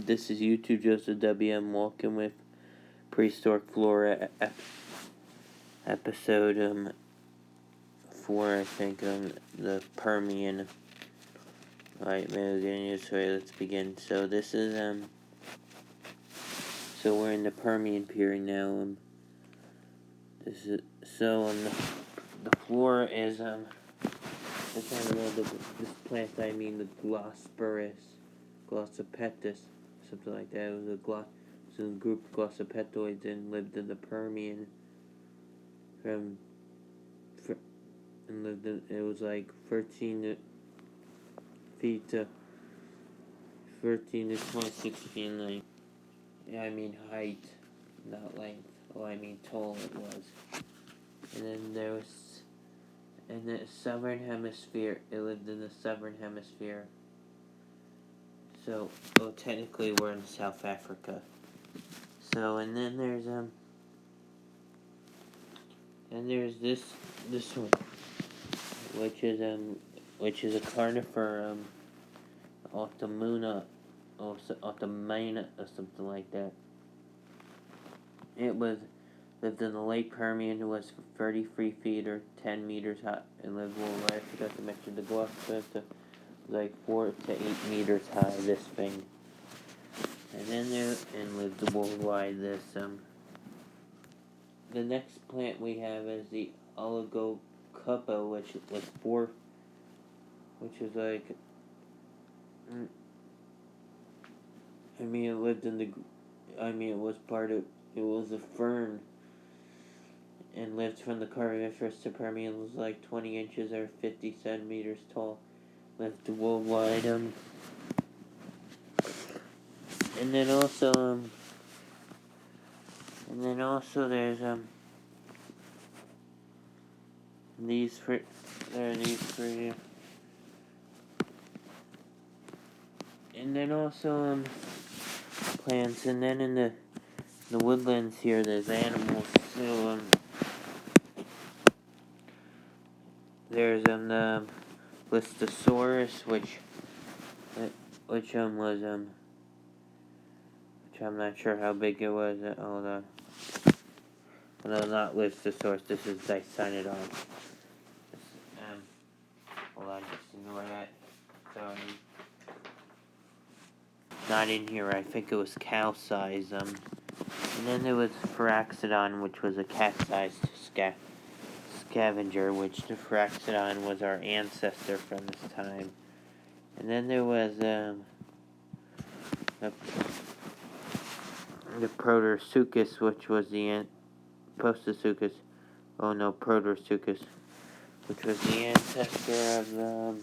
This is YouTube Joseph W. I'm walking with prehistoric Flora episode 4, I think, the Permian. Alright, maybe we're getting used to it. Let's begin. So this is so we're in the Permian period now. This is the Flora is this plant, I mean the glossopetus, something like that. It was a group of glossopetoids and lived in the Permian it was like 13 to 26 feet in length. I mean height, not length. Oh, I mean tall it was. And then there was in the southern hemisphere. It lived in the southern hemisphere. So, technically we're in South Africa. So, and then there's this one, which is a carnivore, Automuna, or Automina, or something like that. It lived in the late Permian. It was 33 feet or 10 meters high. It lived worldwide. I forgot to mention the glossoptetus, like 4 to 8 meters high. This thing, and then lived worldwide. The next plant we have is the oligocupa, which is like, it lived in it was a fern, and lived from the Carboniferous to Permian. Was like 20 inches or 50 centimeters tall. Lived worldwide. And then also there's these three and then also plants. And then in the woodlands here there's animals. So there's the Listosaurus, which was which I'm not sure how big it was. Hold on. No, not Listosaurus. This is Dicynodon. Hold on, just ignore that. Sorry. Not in here. I think it was cow size. And then there was Pharaxodon, which was a cat-sized scavenger, which the Pharaxodon was our ancestor from this time. And then there was the Proterosuchus, which was the Proterosuchus, which was the ancestor of the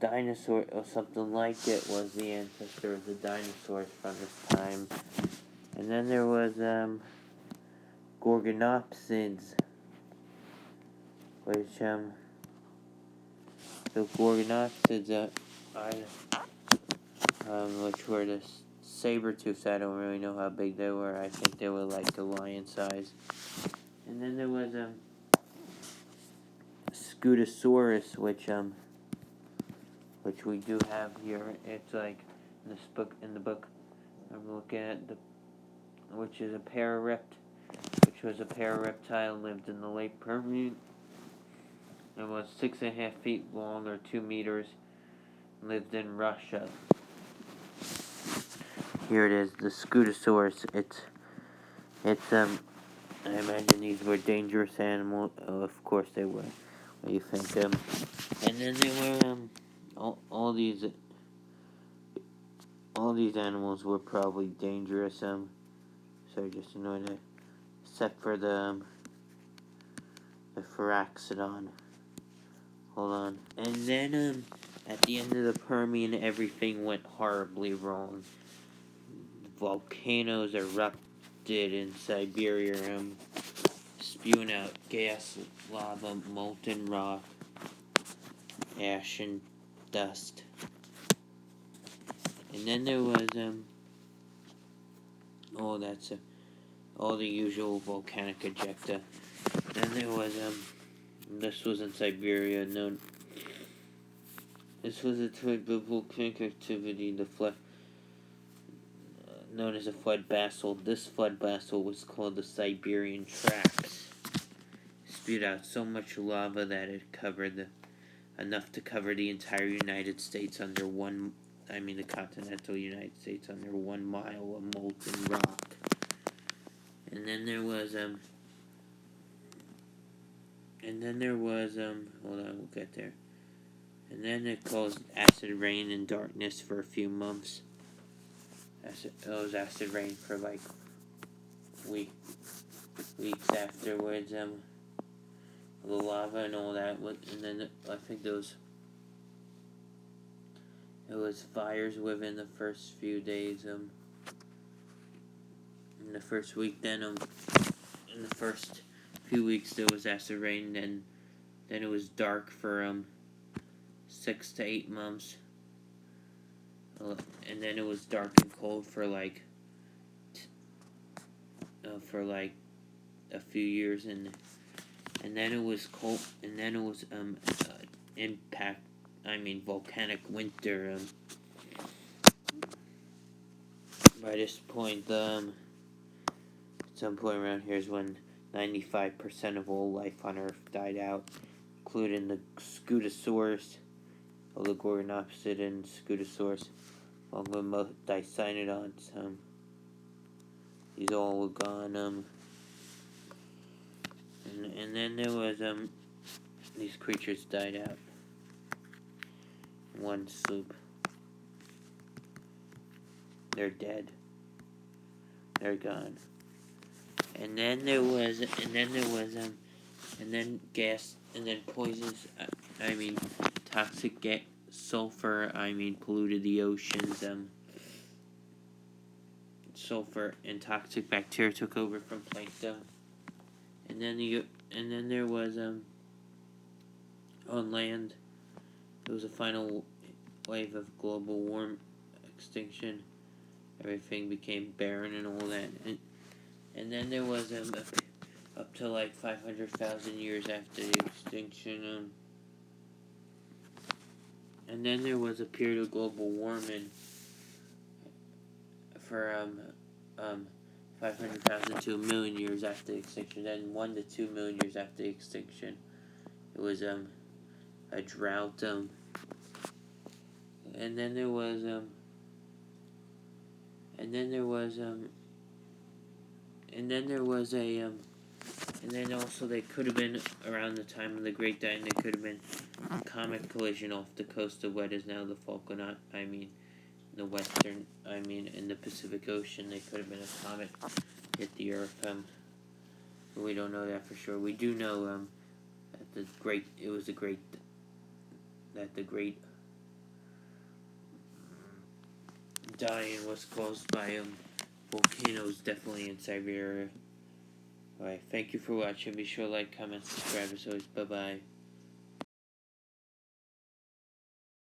dinosaur, or something like it, was the ancestor of the dinosaurs from this time. And then there was Gorgonopsids, which the Gorgonopsids which were the saber-toothed. I don't really know how big they were. I think they were like the lion size. And then there was Scutosaurus, which we do have here. It's like in the book I'm looking at, which was a parareptile, lived in the late Permian. It was 6.5 feet long or 2 meters. Lived in Russia. Here it is, the Scutosaurus. It's I imagine these were dangerous animals. Oh, of course they were. What do you think? And then there were all these animals were probably dangerous. So just annoying it, except for the Pharaxodon. Hold on. And then at the end of the Permian, everything went horribly wrong. Volcanoes erupted in Siberia, spewing out gas, lava, molten rock, ash, and dust. And then there was all the usual volcanic ejecta. Then there was this was in Siberia. This was a type of volcanic activity. known as a flood basalt. This flood basalt was called the Siberian Tracks. It spewed out so much lava that it covered enough to cover the entire United States under the continental United States under 1 mile of molten rock. And then there was hold on, we'll get there. And then it caused acid rain and darkness for a few months. It was acid rain for like weeks afterwards. The lava and all that, and then I think it was fires within the first few days. In the first week, then in the first few weeks there was acid rain. Then it was dark for 6 to 8 months. And then it was dark and cold for like a few years, and then it was cold, and then it was volcanic winter. By this point, at some point around here is when 95% of all life on Earth died out, including the Scutosaurus, Oligornopsid, and Scutosaurus, along with most Dicynodonts. These all were gone. And then there was these creatures died out. One sloop. They're dead. They're gone. And then gas, and then poisons. Toxic gas, sulfur. Polluted the oceans. Sulfur and toxic bacteria took over from plankton. And then there was on land, there was a final wave of global warm extinction. Everything became barren and all that. And then there was up to like 500,000 years after the extinction. And then there was a period of global warming for 500,000 to 1 million years after the extinction. Then 1 to 2 million years after the extinction, it was a drought. And then there was and then also they could have been around the time of the Great Dying. There could have been a comet collision off the coast of what is now the Falkland. The western, in the Pacific Ocean. There could have been a comet hit the Earth. But we don't know that for sure. We do know that the great dying was caused by volcanoes, definitely in Siberia. Alright, thank you for watching. Be sure to like, comment, subscribe as always. Bye bye.